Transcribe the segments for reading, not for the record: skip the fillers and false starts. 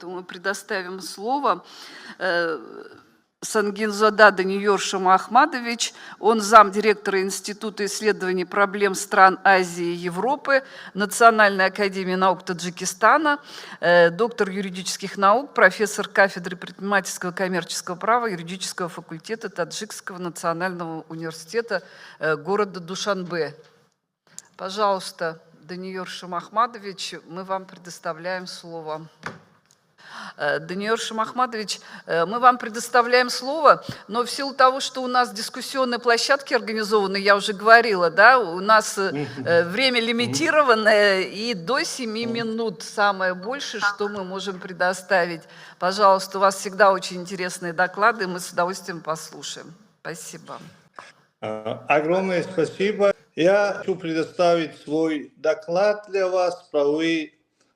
Мы предоставим слово Сангинзада Даниёр Шамахмадович. Он замдиректора Института исследований проблем стран Азии и Европы, Национальной академии наук Таджикистана, доктор юридических наук, профессор кафедры предпринимательского и коммерческого права юридического факультета Таджикского национального университета города Душанбе. Пожалуйста, Даниёр Шамахмадович, мы вам предоставляем слово. Даниёр Шамахмадович, мы вам предоставляем слово, но в силу того, что у нас дискуссионные площадки организованы, я уже говорила, да, у нас время лимитированное и до 7 минут самое большее, что мы можем предоставить. Пожалуйста, у вас всегда очень интересные доклады, мы с удовольствием послушаем. Спасибо. Огромное спасибо. Я хочу предоставить свой доклад для вас правовые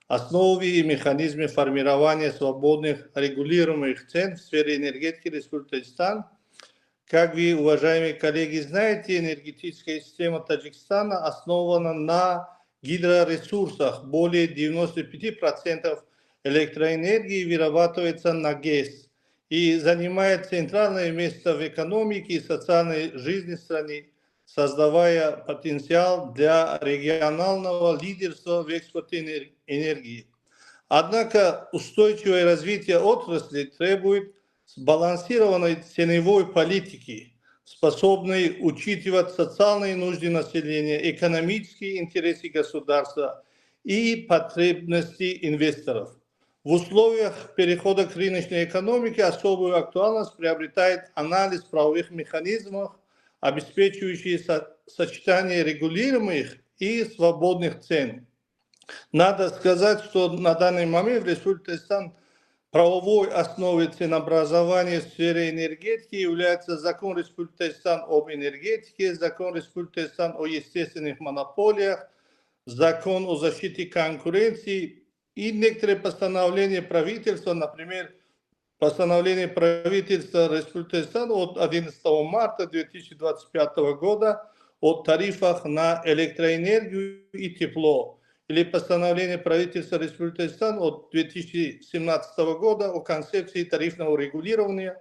основы и механизмы формирования свободных регулируемых цен в сфере энергетики Республики Таджикистан. Как вы, уважаемые коллеги, знаете, энергетическая система Таджикистана основана на гидроресурсах. Более 95% электроэнергии вырабатывается на ГЭС и занимает центральное место в экономике и социальной жизни страны, создавая потенциал для регионального лидерства в экспорте энергии. Однако устойчивое развитие отрасли требует сбалансированной ценовой политики, способной учитывать социальные нужды населения, экономические интересы государства и потребности инвесторов. В условиях перехода к рыночной экономике особую актуальность приобретает анализ правовых механизмов, обеспечивающие сочетание регулируемых и свободных цен. Надо сказать, что на данный момент в Республике Таджикистан правовой основой ценообразования в сфере энергетики является Закон Республики Таджикистан об энергетике, Закон Республики Таджикистан о естественных монополиях, Закон о защите конкуренции и некоторые постановления правительства, например, постановление правительства Республики Таджикистан от 11 марта 2025 года о тарифах на электроэнергию и тепло, или постановление правительства Республики Таджикистан от 2017 года о концепции тарифного регулирования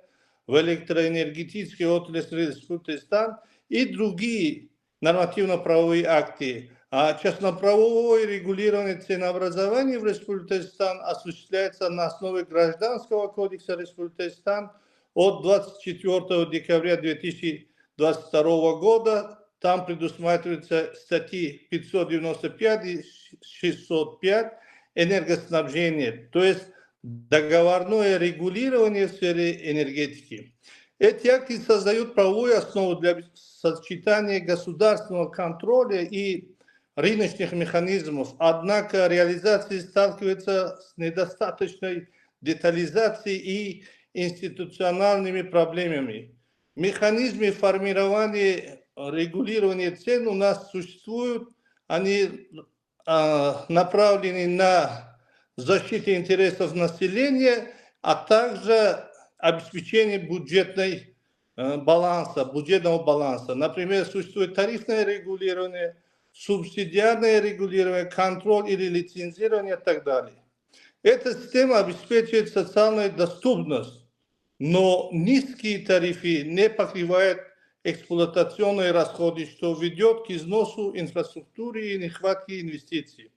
в электроэнергетической отрасли Республики Таджикистан и другие нормативно-правовые акты. А частноправовое регулирование ценообразования в Республике Таджикистан осуществляется на основе Гражданского кодекса Республики Таджикистан от 24 декабря 2022 года. Там предусматриваются статьи 595 и 605 энергоснабжения, то есть договорное регулирование в сфере энергетики. Эти акты создают правовую основу для сочетания государственного контроля и рыночных механизмов, однако реализация сталкивается с недостаточной детализацией и институциональными проблемами. Механизмы формирования регулирования цен у нас существуют, они направлены на защиту интересов населения, а также обеспечение бюджетного баланса. Например, существует тарифное регулирование, субсидиарное регулирование, контроль или лицензирование и так далее. Эта система обеспечивает социальную доступность, но низкие тарифы не покрывают эксплуатационные расходы, что ведет к износу инфраструктуры и нехватке инвестиций.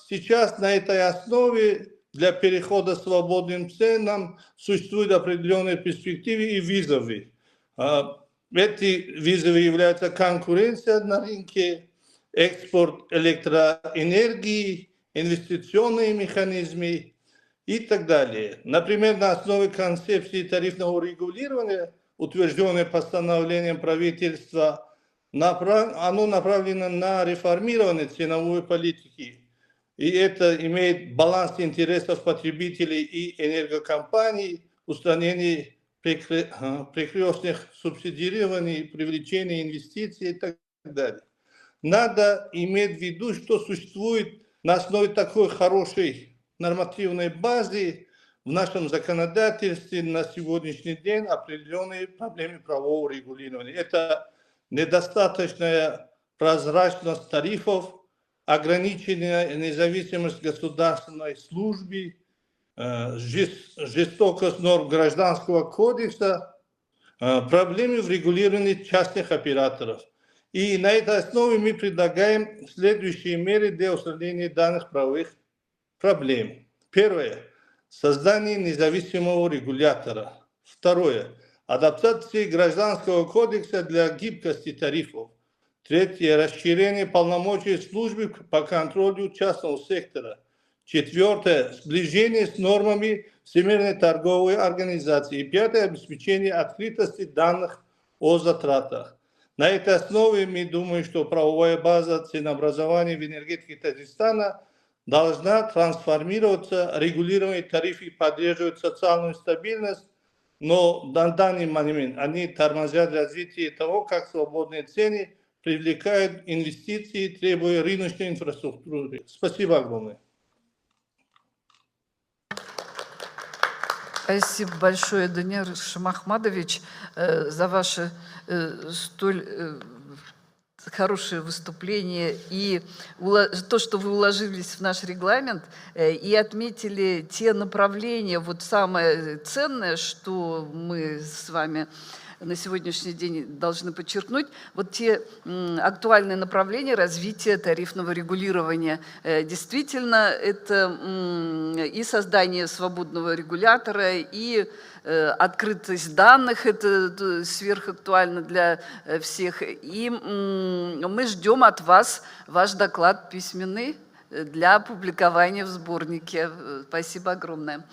Сейчас на этой основе для перехода к свободным ценам существуют определенные перспективы и вызовы. Эти вызовы являются конкуренция на рынке, экспорт электроэнергии, инвестиционные механизмы и так далее. Например, на основе концепции тарифного регулирования, утвержденной постановлением правительства, оно направлено на реформирование ценовой политики. И это имеет баланс интересов потребителей и энергокомпаний, устранение перекрестных субсидирований, привлечение инвестиций и так далее. Надо иметь в виду, что существует на основе такой хорошей нормативной базы в нашем законодательстве на сегодняшний день определенные проблемы правового регулирования. Это недостаточная прозрачность тарифов, ограниченная независимость государственной службы, жестокость норм Гражданского кодекса, проблемы в регулировании частных операторов. И на этой основе мы предлагаем следующие меры для устранения данных правовых проблем. Первое. Создание независимого регулятора. Второе. Адаптация Гражданского кодекса для гибкости тарифов. Третье. Расширение полномочий службы по контролю частного сектора. Четвертое. Сближение с нормами Всемирной торговой организации. И пятое. Обеспечение открытости данных о затратах. На этой основе мы думаем, что правовая база ценообразования в энергетике Таджикистана должна трансформироваться, регулирование тарифов поддерживать социальную стабильность, но на данный момент они тормозят развитие того, как свободные цены привлекают инвестиции, требуя рыночной инфраструктуры. Спасибо огромное. Спасибо большое, Даниил Шамахмадович, за ваше столь хорошее выступление и то, что вы уложились в наш регламент и отметили те направления. Вот самое ценное, что мы с вами на сегодняшний день должны подчеркнуть, вот те актуальные направления развития тарифного регулирования. Действительно, это и создание свободного регулятора, и открытость данных, это сверхактуально для всех. И мы ждем от вас ваш доклад письменный для публикования в сборнике. Спасибо огромное.